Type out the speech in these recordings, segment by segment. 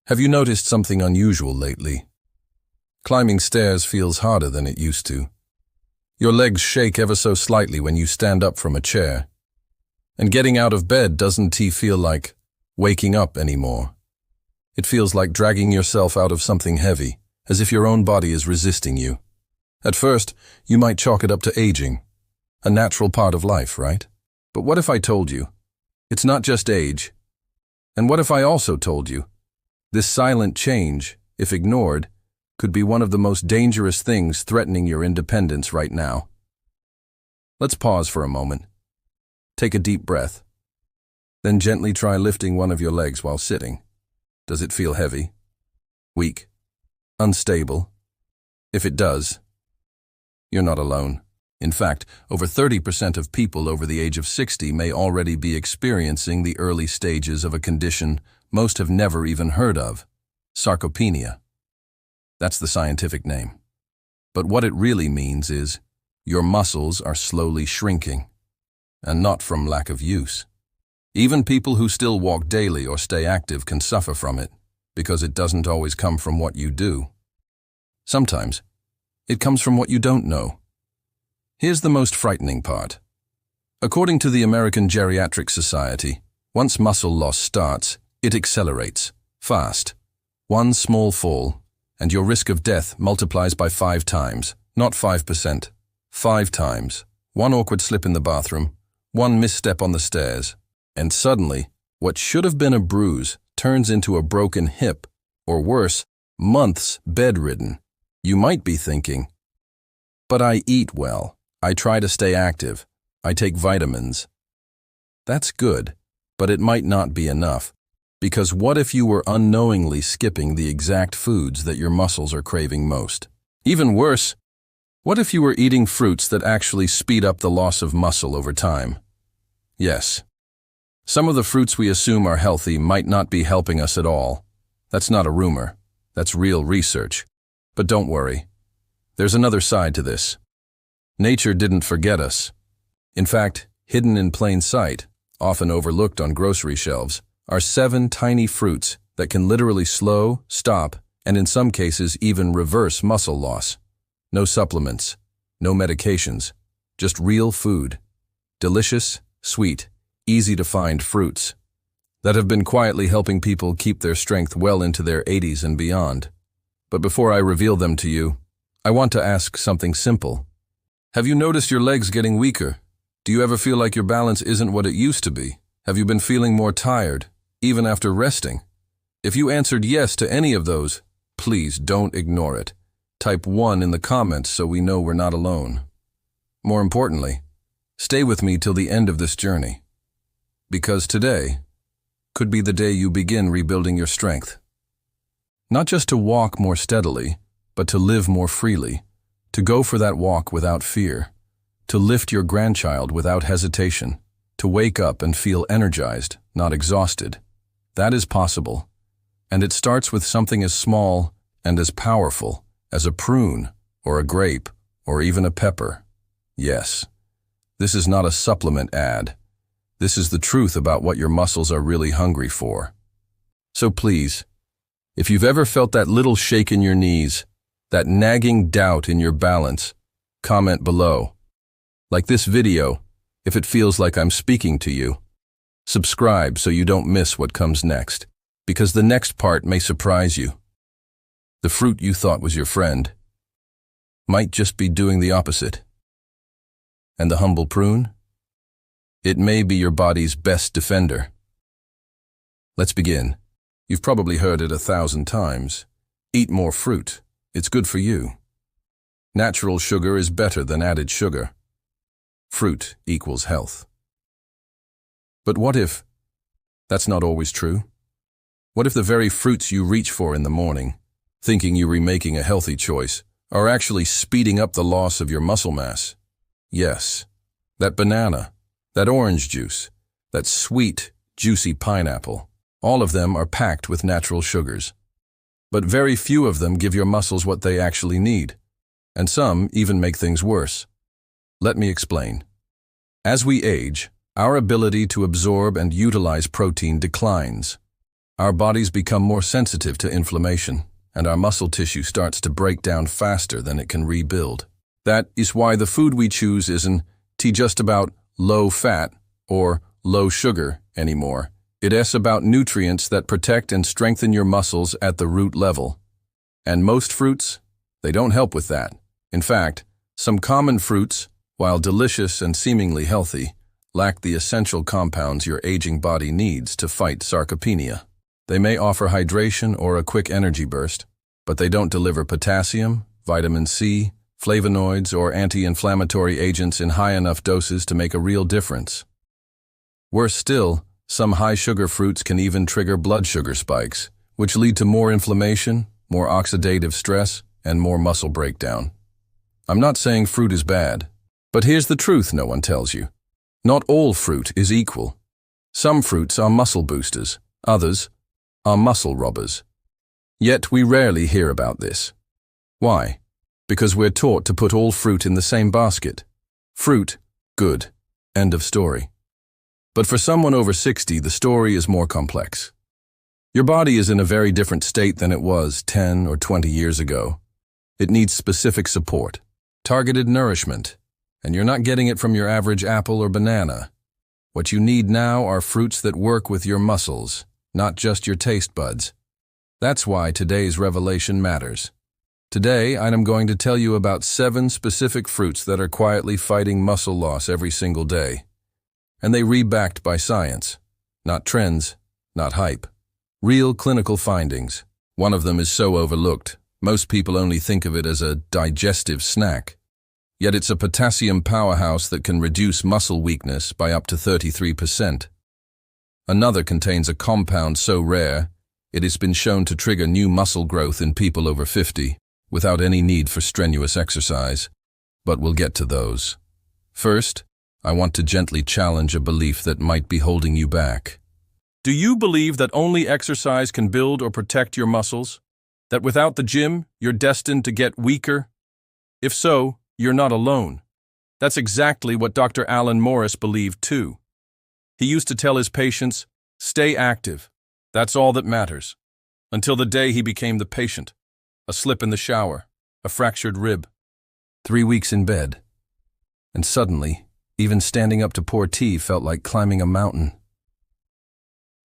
Have you noticed something unusual lately? Climbing stairs feels harder than it used to. Your legs shake ever so slightly when you stand up from a chair. And getting out of bed doesn't feel like waking up anymore. It feels like dragging yourself out of something heavy, as if your own body is resisting you. At first, you might chalk it up to aging, a natural part of life, right? But what if I told you, it's not just age? And what if I also told you, this silent change, if ignored, could be one of the most dangerous things threatening your independence right now? Let's pause for a moment. Take a deep breath. Then gently try lifting one of your legs while sitting. Does it feel heavy? Weak? Unstable? If it does, you're not alone. In fact, over 30% of people over the age of 60 may already be experiencing the early stages of a condition most have never even heard of: sarcopenia. That's the scientific name. But what it really means is your muscles are slowly shrinking, and not from lack of use. Even people who still walk daily or stay active can suffer from it, because it doesn't always come from what you do. Sometimes, it comes from what you don't know. Here's the most frightening part. According to the American Geriatric Society, once muscle loss starts, it accelerates, fast. One small fall, and your risk of death multiplies by 5 times, not 5%, 5 times. One awkward slip in the bathroom, one misstep on the stairs, and suddenly, what should have been a bruise turns into a broken hip, or worse, months bedridden. You might be thinking, but I eat well, I try to stay active, I take vitamins. That's good, but it might not be enough, because what if you were unknowingly skipping the exact foods that your muscles are craving most? Even worse, what if you were eating fruits that actually speed up the loss of muscle over time? Yes. Some of the fruits we assume are healthy might not be helping us at all. That's not a rumor. That's real research. But don't worry. There's another side to this. Nature didn't forget us. In fact, hidden in plain sight, often overlooked on grocery shelves, are 7 tiny fruits that can literally slow, stop, and in some cases even reverse muscle loss. No supplements, no medications, just real food. Delicious, sweet, easy-to-find fruits that have been quietly helping people keep their strength well into their 80s and beyond. But before I reveal them to you, I want to ask something simple. Have you noticed your legs getting weaker? Do you ever feel like your balance isn't what it used to be? Have you been feeling more tired, even after resting? If you answered yes to any of those, please don't ignore it. Type 1 in the comments so we know we're not alone. More importantly, stay with me till the end of this journey. Because today could be the day you begin rebuilding your strength. Not just to walk more steadily, but to live more freely, to go for that walk without fear, to lift your grandchild without hesitation, to wake up and feel energized, not exhausted. That is possible, and it starts with something as small and as powerful as a prune or a grape or even a pepper. Yes, this is not a supplement ad. This is the truth about what your muscles are really hungry for. So please, if you've ever felt that little shake in your knees, that nagging doubt in your balance, comment below. Like this video, if it feels like I'm speaking to you. Subscribe so you don't miss what comes next, because the next part may surprise you. The fruit you thought was your friend might just be doing the opposite. And the humble prune? It may be your body's best defender. Let's begin. You've probably heard it 1,000 times. Eat more fruit. It's good for you. Natural sugar is better than added sugar. Fruit equals health. But what if that's not always true? What if the very fruits you reach for in the morning, thinking you're making a healthy choice, are actually speeding up the loss of your muscle mass? Yes, that banana, that orange juice, that sweet, juicy pineapple, all of them are packed with natural sugars. But very few of them give your muscles what they actually need, and some even make things worse. Let me explain. As we age, our ability to absorb and utilize protein declines. Our bodies become more sensitive to inflammation, and our muscle tissue starts to break down faster than it can rebuild. That is why the food we choose isn't just about low fat or low sugar anymore. It is about nutrients that protect and strengthen your muscles at the root level. And most fruits, they don't help with that. In fact, some common fruits, while delicious and seemingly healthy, lack the essential compounds your aging body needs to fight sarcopenia. They may offer hydration or a quick energy burst, but they don't deliver potassium, vitamin C, flavonoids, or anti-inflammatory agents in high enough doses to make a real difference. Worse still, some high-sugar fruits can even trigger blood sugar spikes, which lead to more inflammation, more oxidative stress, and more muscle breakdown. I'm not saying fruit is bad, but here's the truth no one tells you. Not all fruit is equal. Some fruits are muscle boosters, others are muscle robbers. Yet we rarely hear about this. Why? Because we're taught to put all fruit in the same basket. Fruit, good. End of story. But for someone over 60, the story is more complex. Your body is in a very different state than it was 10 or 20 years ago. It needs specific support, targeted nourishment, and you're not getting it from your average apple or banana. What you need now are fruits that work with your muscles, not just your taste buds. That's why today's revelation matters. Today, I'm going to tell you about 7 specific fruits that are quietly fighting muscle loss every single day. And they backed by science, not trends, not hype. Real clinical findings. One of them is so overlooked, most people only think of it as a digestive snack. Yet it's a potassium powerhouse that can reduce muscle weakness by up to 33%. Another contains a compound so rare, it has been shown to trigger new muscle growth in people over 50, without any need for strenuous exercise. But we'll get to those. First, I want to gently challenge a belief that might be holding you back. Do you believe that only exercise can build or protect your muscles? That without the gym, you're destined to get weaker? If so, you're not alone. That's exactly what Dr. Alan Morris believed too. He used to tell his patients, stay active. That's all that matters. Until the day he became the patient. A slip in the shower, a fractured rib. 3 weeks in bed. And suddenly, even standing up to pour tea felt like climbing a mountain.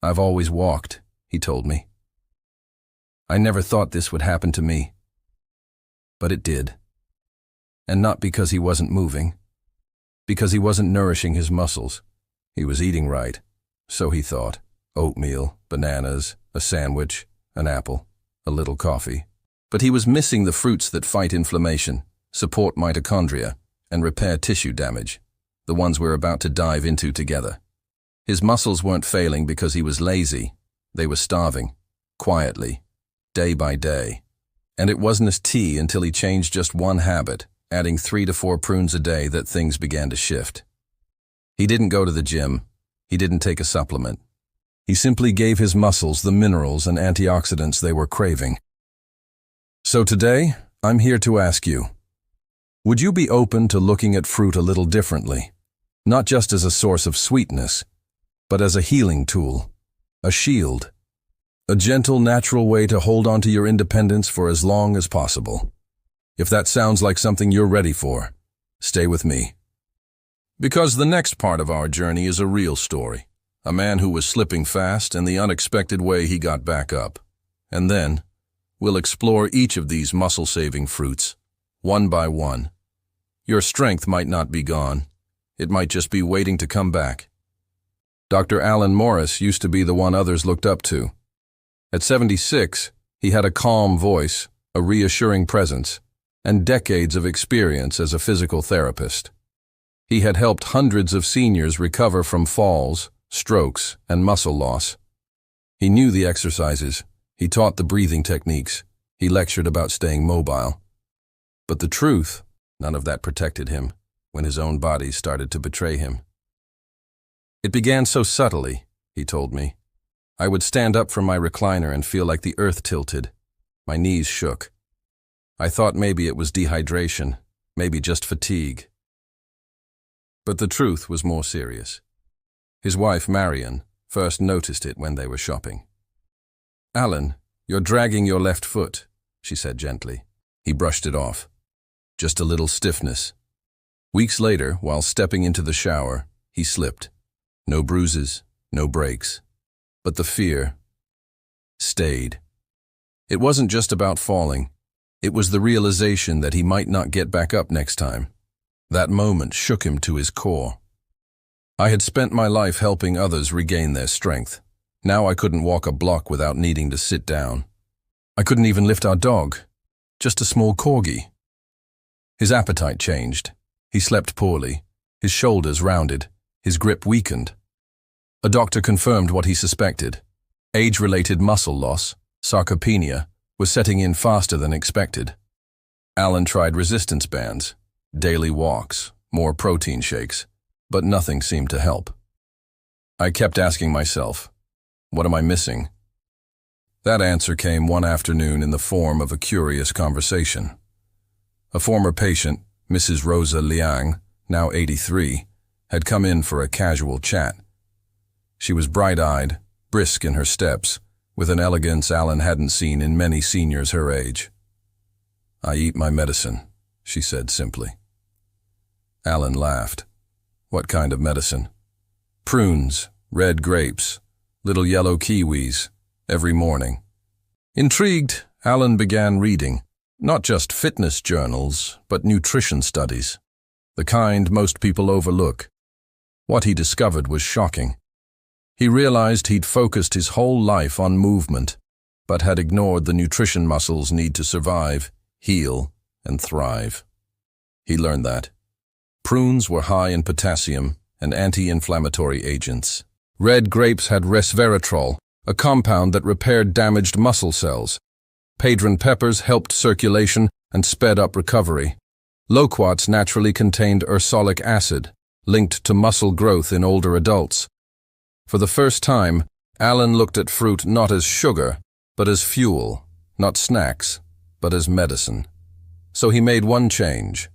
I've always walked, he told me. I never thought this would happen to me. But it did. And not because he wasn't moving. Because he wasn't nourishing his muscles. He was eating right, so he thought. Oatmeal, bananas, a sandwich, an apple, a little coffee. But he was missing the fruits that fight inflammation, support mitochondria, and repair tissue damage, the ones we're about to dive into together. His muscles weren't failing because he was lazy. They were starving, quietly, day by day. And it wasn't his tea until he changed just one habit, adding 3 to 4 prunes a day, that things began to shift. He didn't go to the gym. He didn't take a supplement. He simply gave his muscles the minerals and antioxidants they were craving. So today, I'm here to ask you, would you be open to looking at fruit a little differently? Not just as a source of sweetness, but as a healing tool, a shield, a gentle, natural way to hold on to your independence for as long as possible. If that sounds like something you're ready for, stay with me. Because the next part of our journey is a real story. A man who was slipping fast and the unexpected way he got back up. And then, we'll explore each of these muscle-saving fruits, one by one. Your strength might not be gone. It might just be waiting to come back. Dr. Alan Morris used to be the one others looked up to. At 76, he had a calm voice, a reassuring presence, and decades of experience as a physical therapist. He had helped hundreds of seniors recover from falls, strokes, and muscle loss. He knew the exercises. He taught the breathing techniques. He lectured about staying mobile. But the truth, none of that protected him when his own body started to betray him. It began so subtly, he told me. I would stand up from my recliner and feel like the earth tilted. My knees shook. I thought maybe it was dehydration, maybe just fatigue. But the truth was more serious. His wife, Marion, first noticed it when they were shopping. "Alan, you're dragging your left foot," she said gently. He brushed it off. Just a little stiffness. Weeks later, while stepping into the shower, he slipped. No bruises, no breaks. But the fear stayed. It wasn't just about falling. It was the realization that he might not get back up next time. That moment shook him to his core. I had spent my life helping others regain their strength. Now I couldn't walk a block without needing to sit down. I couldn't even lift our dog, just a small corgi. His appetite changed. He slept poorly. His shoulders rounded. His grip weakened. A doctor confirmed what he suspected. Age-related muscle loss, sarcopenia, was setting in faster than expected. Alan tried resistance bands, daily walks, more protein shakes, but nothing seemed to help. I kept asking myself, what am I missing? That answer came one afternoon in the form of a curious conversation. A former patient, Mrs. Rosa Liang, now 83, had come in for a casual chat. She was bright-eyed, brisk in her steps, with an elegance Alan hadn't seen in many seniors her age. "I eat my medicine," she said simply. Alan laughed. "What kind of medicine?" "Prunes, red grapes, little yellow kiwis, every morning." Intrigued, Alan began reading, not just fitness journals, but nutrition studies, the kind most people overlook. What he discovered was shocking. He realized he'd focused his whole life on movement, but had ignored the nutrition muscles need to survive, heal, and thrive. He learned that prunes were high in potassium and anti-inflammatory agents. Red grapes had resveratrol, a compound that repaired damaged muscle cells. Padron peppers helped circulation and sped up recovery. Loquats naturally contained ursolic acid, linked to muscle growth in older adults. For the first time, Alan looked at fruit not as sugar, but as fuel, not snacks, but as medicine. So he made one change.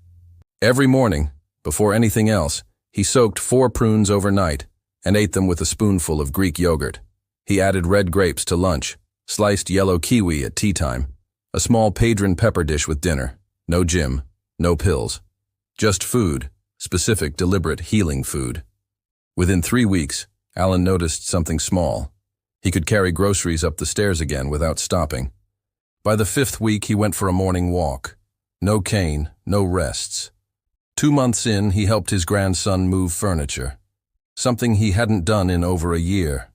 Every morning, before anything else, he soaked 4 prunes overnight and ate them with a spoonful of Greek yogurt. He added red grapes to lunch, sliced yellow kiwi at tea time, a small padron pepper dish with dinner. No gym, no pills. Just food, specific, deliberate, healing food. Within 3 weeks, Alan noticed something small. He could carry groceries up the stairs again without stopping. By the 5th week, he went for a morning walk. No cane, no rests. 2 months in, he helped his grandson move furniture, something he hadn't done in over a year.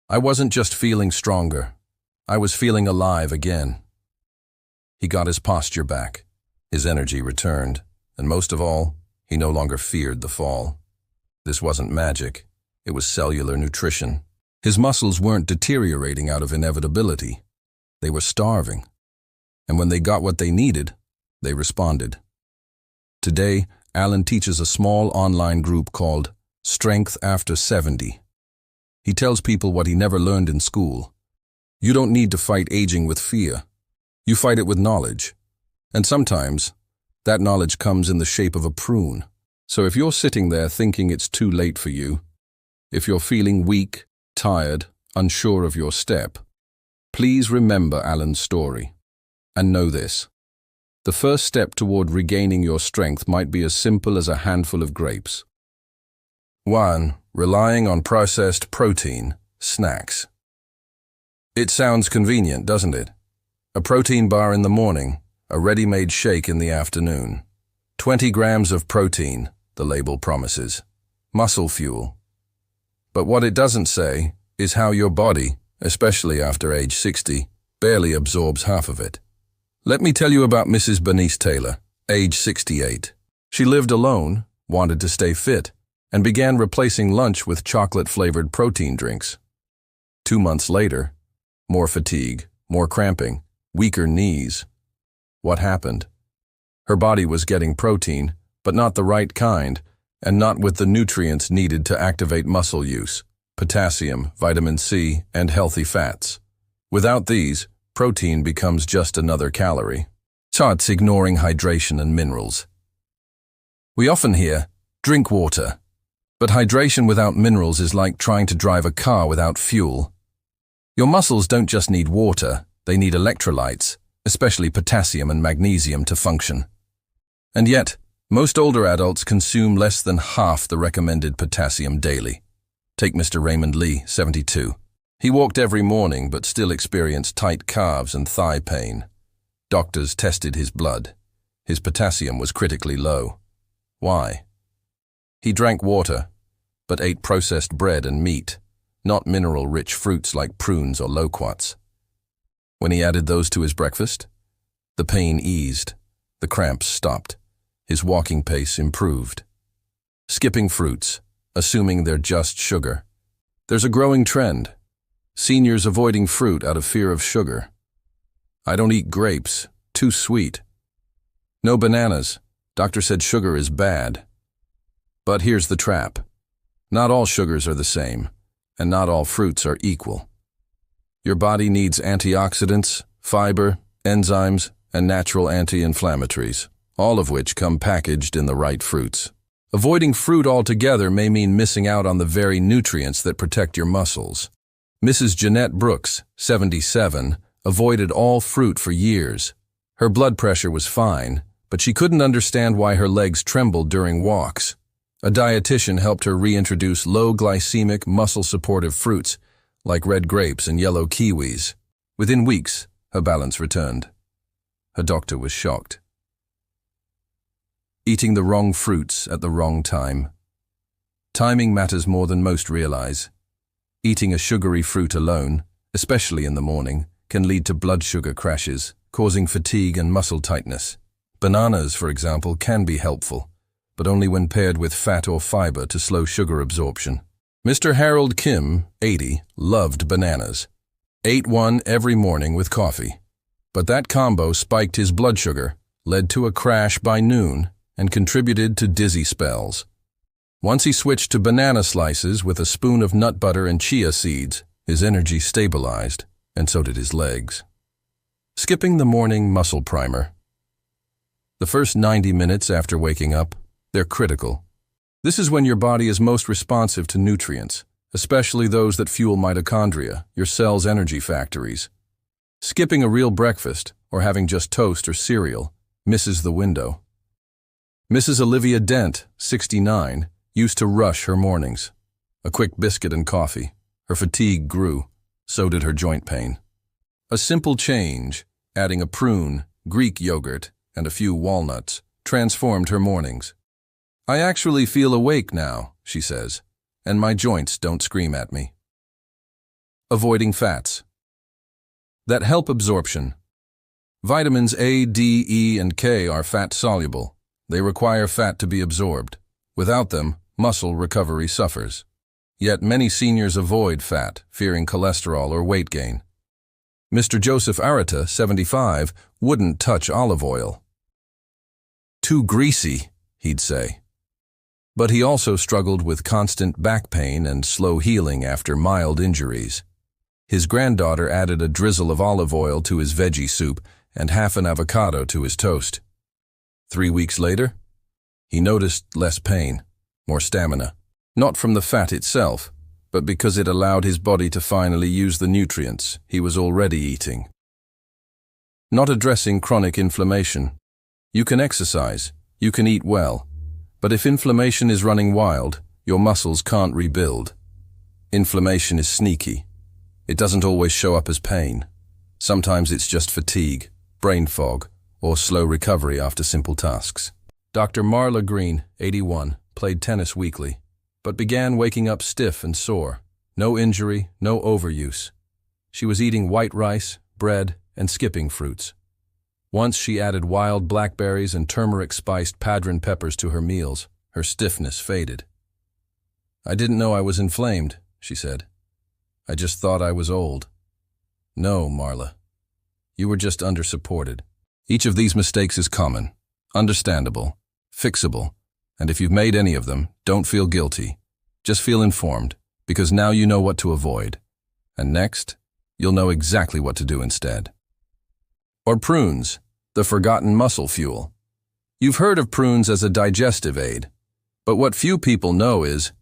I wasn't just feeling stronger. I was feeling alive again. He got his posture back. His energy returned, and most of all, he no longer feared the fall. This wasn't magic. It was cellular nutrition. His muscles weren't deteriorating out of inevitability. They were starving. And when they got what they needed, they responded. Today, Alan teaches a small online group called Strength After 70. He tells people what he never learned in school. You don't need to fight aging with fear. You fight it with knowledge. And sometimes, that knowledge comes in the shape of a prune. So if you're sitting there thinking it's too late for you, if you're feeling weak, tired, unsure of your step, please remember Alan's story. And know this. The first step toward regaining your strength might be as simple as a handful of grapes. 1. Relying on processed protein, snacks. It sounds convenient, doesn't it? A protein bar in the morning, a ready-made shake in the afternoon. 20 grams of protein, the label promises. Muscle fuel. But what it doesn't say is how your body, especially after age 60, barely absorbs half of it. Let me tell you about Mrs. Bernice Taylor, age 68. She lived alone, wanted to stay fit, and began replacing lunch with chocolate-flavored protein drinks. 2 months later, more fatigue, more cramping, weaker knees. What happened? Her body was getting protein, but not the right kind, and not with the nutrients needed to activate muscle use, potassium, vitamin C, and healthy fats. Without these, protein becomes just another calorie. It's ignoring hydration and minerals. We often hear, drink water. But hydration without minerals is like trying to drive a car without fuel. Your muscles don't just need water, they need electrolytes, especially potassium and magnesium, to function. And yet, most older adults consume less than half the recommended potassium daily. Take Mr. Raymond Lee, 72. He walked every morning but still experienced tight calves and thigh pain. Doctors tested his blood. His potassium was critically low. Why? He drank water, but ate processed bread and meat, not mineral-rich fruits like prunes or loquats. When he added those to his breakfast, the pain eased, the cramps stopped, his walking pace improved. Skipping fruits, assuming they're just sugar. There's a growing trend. Seniors avoiding fruit out of fear of sugar. I don't eat grapes, too sweet. No bananas, doctor said sugar is bad. But here's the trap. Not all sugars are the same, and not all fruits are equal. Your body needs antioxidants, fiber, enzymes, and natural anti-inflammatories, all of which come packaged in the right fruits. Avoiding fruit altogether may mean missing out on the very nutrients that protect your muscles. Mrs. Jeanette Brooks, 77, avoided all fruit for years. Her blood pressure was fine, but she couldn't understand why her legs trembled during walks. A dietitian helped her reintroduce low-glycemic, muscle-supportive fruits, like red grapes and yellow kiwis. Within weeks, her balance returned. Her doctor was shocked. Eating the wrong fruits at the wrong time. Timing matters more than most realize. Eating a sugary fruit alone, especially in the morning, can lead to blood sugar crashes, causing fatigue and muscle tightness. Bananas, for example, can be helpful, but only when paired with fat or fiber to slow sugar absorption. Mr. Harold Kim, 80, loved bananas. Ate one every morning with coffee. But that combo spiked his blood sugar, led to a crash by noon, and contributed to dizzy spells. Once he switched to banana slices with a spoon of nut butter and chia seeds, his energy stabilized, and so did his legs. Skipping the morning muscle primer. The first 90 minutes after waking up, they're critical. This is when your body is most responsive to nutrients, especially those that fuel mitochondria, your cell's energy factories. Skipping a real breakfast, or having just toast or cereal, misses the window. Mrs. Olivia Dent, 69, used to rush her mornings. A quick biscuit and coffee. Her fatigue grew, so did her joint pain. A simple change, adding a prune, Greek yogurt, and a few walnuts, transformed her mornings. I actually feel awake now, she says, and my joints don't scream at me. Avoiding fats that help absorption. Vitamins A, D, E, and K are fat-soluble. They require fat to be absorbed. Without them, muscle recovery suffers. Yet many seniors avoid fat, fearing cholesterol or weight gain. Mr. Joseph Arata, 75, wouldn't touch olive oil. Too greasy, he'd say. But he also struggled with constant back pain and slow healing after mild injuries. His granddaughter added a drizzle of olive oil to his veggie soup and half an avocado to his toast. 3 weeks later, he noticed less pain, more stamina, not from the fat itself, but because it allowed his body to finally use the nutrients he was already eating. Not addressing chronic inflammation. You can exercise, you can eat well, but if inflammation is running wild, your muscles can't rebuild. Inflammation is sneaky. It doesn't always show up as pain. Sometimes it's just fatigue, brain fog, or slow recovery after simple tasks. Dr. Marla Green, 81, played tennis weekly, but began waking up stiff and sore. No injury, no overuse. She was eating white rice, bread, and skipping fruits. Once she added wild blackberries and turmeric-spiced padron peppers to her meals, her stiffness faded. I didn't know I was inflamed, she said. I just thought I was old. No, Marla. You were just undersupported. Each of these mistakes is common, understandable, fixable, and if you've made any of them, don't feel guilty. Just feel informed, because now you know what to avoid. And next, you'll know exactly what to do instead. Or prunes, the forgotten muscle fuel. You've heard of prunes as a digestive aid, but what few people know is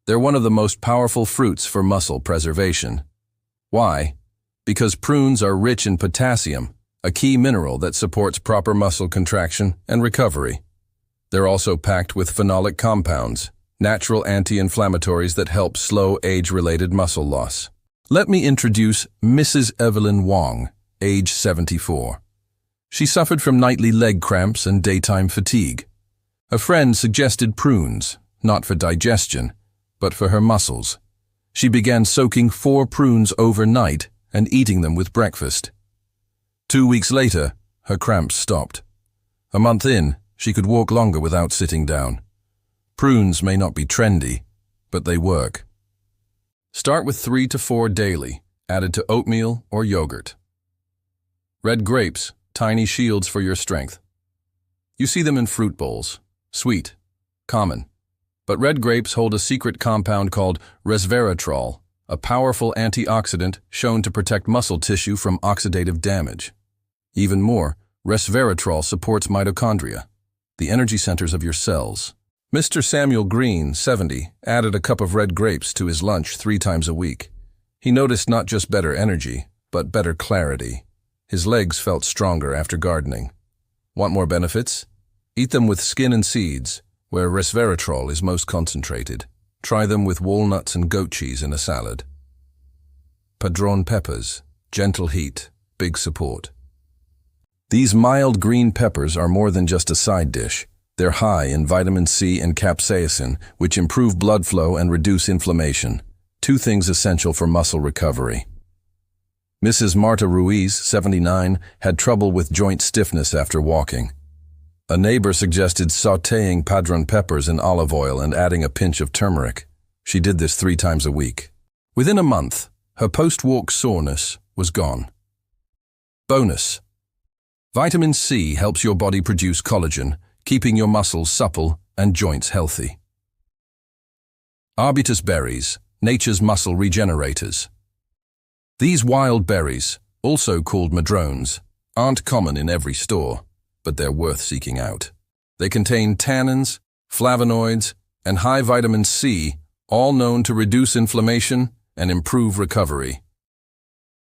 they're one of the most powerful fruits for muscle preservation. Why? because prunes are rich in potassium, a key mineral that supports proper muscle contraction and recovery. They're also packed with phenolic compounds, natural anti-inflammatories that help slow age-related muscle loss. Let me introduce Mrs. Evelyn Wong, age 74. She suffered from nightly leg cramps and daytime fatigue. A friend suggested prunes, not for digestion, but for her muscles. She began soaking 4 prunes overnight and eating them with breakfast. 2 weeks later, her cramps stopped. A month in, she could walk longer without sitting down. Prunes may not be trendy, but they work. Start with 3 to 4 daily, added to oatmeal or yogurt. Red grapes, tiny shields for your strength. You see them in fruit bowls, sweet, common. But red grapes hold a secret compound called resveratrol, a powerful antioxidant shown to protect muscle tissue from oxidative damage. Even more, resveratrol supports mitochondria, the energy centers of your cells. Mr. Samuel Green, 70, added a cup of red grapes to his lunch 3 times a week. He noticed not just better energy, but better clarity. His legs felt stronger after gardening. Want more benefits? Eat them with skin and seeds, where resveratrol is most concentrated. Try them with walnuts and goat cheese in a salad. Padron peppers, gentle heat, big support. These mild green peppers are more than just a side dish. They're high in vitamin C and capsaicin, which improve blood flow and reduce inflammation, 2 things essential for muscle recovery. Mrs. Marta Ruiz, 79, had trouble with joint stiffness after walking. A neighbor suggested sautéing padron peppers in olive oil and adding a pinch of turmeric. She did this 3 times a week. Within a month, her post-walk soreness was gone. Bonus: Vitamin C helps your body produce collagen, keeping your muscles supple and joints healthy. Arbutus berries, nature's muscle regenerators. These wild berries, also called madrones, aren't common in every store, but they're worth seeking out. They contain tannins, flavonoids, and high vitamin C, all known to reduce inflammation and improve recovery.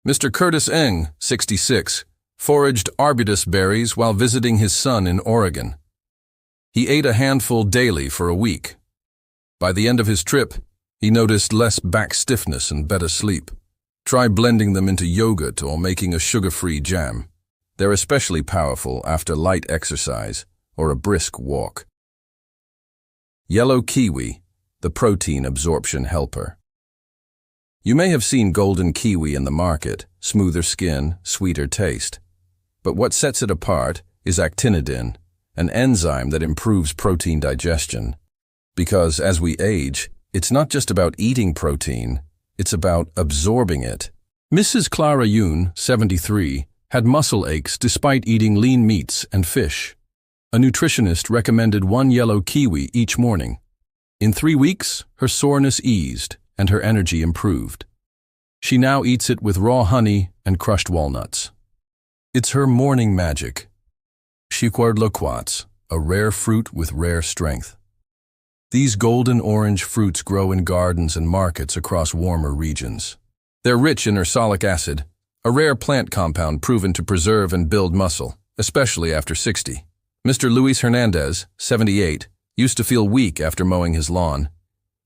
Mr. Curtis Ng, 66, foraged arbutus berries while visiting his son in Oregon. He ate a handful daily for a week. By the end of his trip, he noticed less back stiffness and better sleep. Try blending them into yogurt or making a sugar-free jam. They're especially powerful after light exercise or a brisk walk. Yellow kiwi, the protein absorption helper. You may have seen golden kiwi in the market, smoother skin, sweeter taste. But what sets it apart is actinidin, an enzyme that improves protein digestion. Because as we age, it's not just about eating protein, it's about absorbing it. Mrs. Clara Yoon, 73, had muscle aches despite eating lean meats and fish. A nutritionist recommended 1 yellow kiwi each morning. In 3 weeks, her soreness eased and her energy improved. She now eats it with raw honey and crushed walnuts. It's her morning magic. Chicoire, a rare fruit with rare strength. These golden orange fruits grow in gardens and markets across warmer regions. They're rich in ursolic acid, a rare plant compound proven to preserve and build muscle, especially after 60. Mr. Luis Hernandez, 78, used to feel weak after mowing his lawn.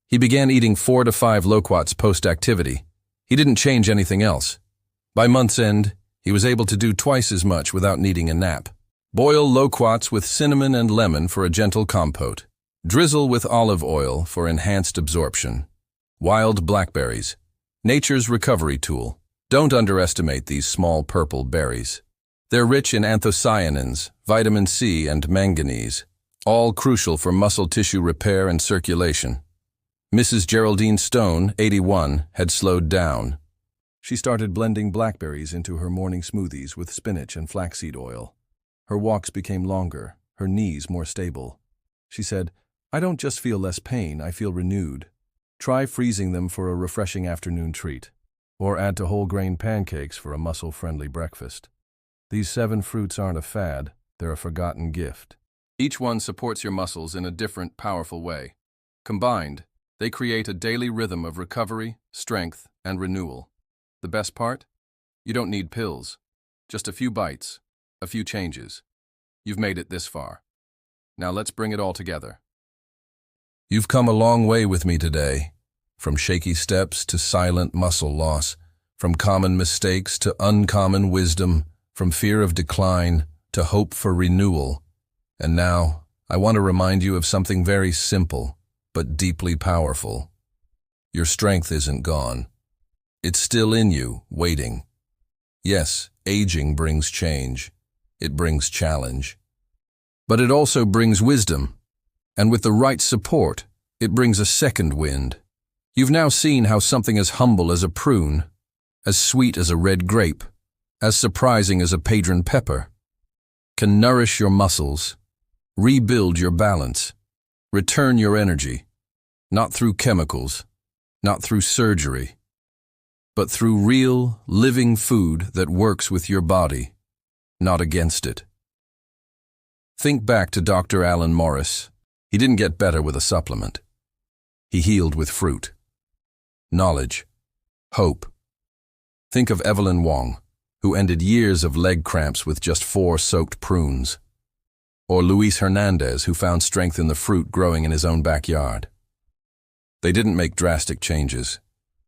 He began eating 4 to 5 loquats post-activity. He didn't change anything else. By month's end, he was able to do twice as much without needing a nap. Boil loquats with cinnamon and lemon for a gentle compote. Drizzle with olive oil for enhanced absorption. Wild blackberries, nature's recovery tool. Don't underestimate these small purple berries. They're rich in anthocyanins, vitamin C, and manganese, all crucial for muscle tissue repair and circulation. Mrs. Geraldine Stone, 81, had slowed down. She started blending blackberries into her morning smoothies with spinach and flaxseed oil. Her walks became longer, her knees more stable. She said, "I don't just feel less pain, I feel renewed." Try freezing them for a refreshing afternoon treat, or add to whole grain pancakes for a muscle-friendly breakfast. These 7 fruits aren't a fad, they're a forgotten gift. Each one supports your muscles in a different, powerful way. Combined, they create a daily rhythm of recovery, strength, and renewal. The best part? You don't need pills. Just a few bites, a few changes. You've made it this far. Now let's bring it all together. You've come a long way with me today, from shaky steps to silent muscle loss, from common mistakes to uncommon wisdom, from fear of decline to hope for renewal. And now, I want to remind you of something very simple, but deeply powerful. Your strength isn't gone. It's still in you, waiting. Yes, aging brings change. It brings challenge. But it also brings wisdom. And with the right support, it brings a second wind. You've now seen how something as humble as a prune, as sweet as a red grape, as surprising as a padron pepper, can nourish your muscles, rebuild your balance, return your energy, not through chemicals, not through surgery, but through real, living food that works with your body, not against it. Think back to Dr. Alan Morris. He didn't get better with a supplement. He healed with fruit, knowledge, hope. Think of Evelyn Wong, who ended years of leg cramps with just 4 soaked prunes. Or Luis Hernandez, who found strength in the fruit growing in his own backyard. They didn't make drastic changes.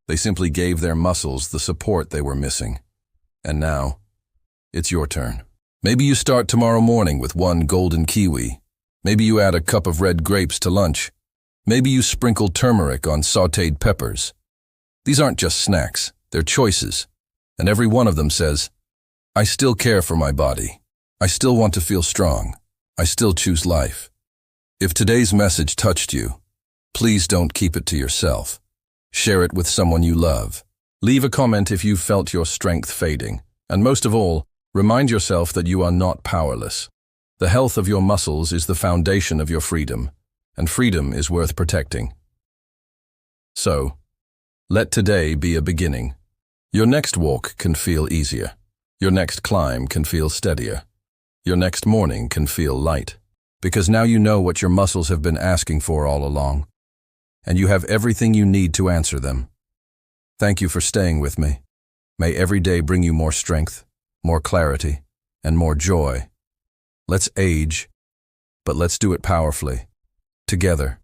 They simply gave their muscles the support they were missing. And now, it's your turn. Maybe you start tomorrow morning with 1 golden kiwi. Maybe you add a cup of red grapes to lunch. Maybe you sprinkle turmeric on sautéed peppers. These aren't just snacks, they're choices. And every one of them says, I still care for my body. I still want to feel strong. I still choose life. If today's message touched you, please don't keep it to yourself. Share it with someone you love. Leave a comment if you've felt your strength fading. And most of all, remind yourself that you are not powerless. The health of your muscles is the foundation of your freedom, and freedom is worth protecting. So, let today be a beginning. Your next walk can feel easier. Your next climb can feel steadier. Your next morning can feel light, because now you know what your muscles have been asking for all along, and you have everything you need to answer them. Thank you for staying with me. May every day bring you more strength, more clarity, and more joy. Let's age, but let's do it powerfully, together.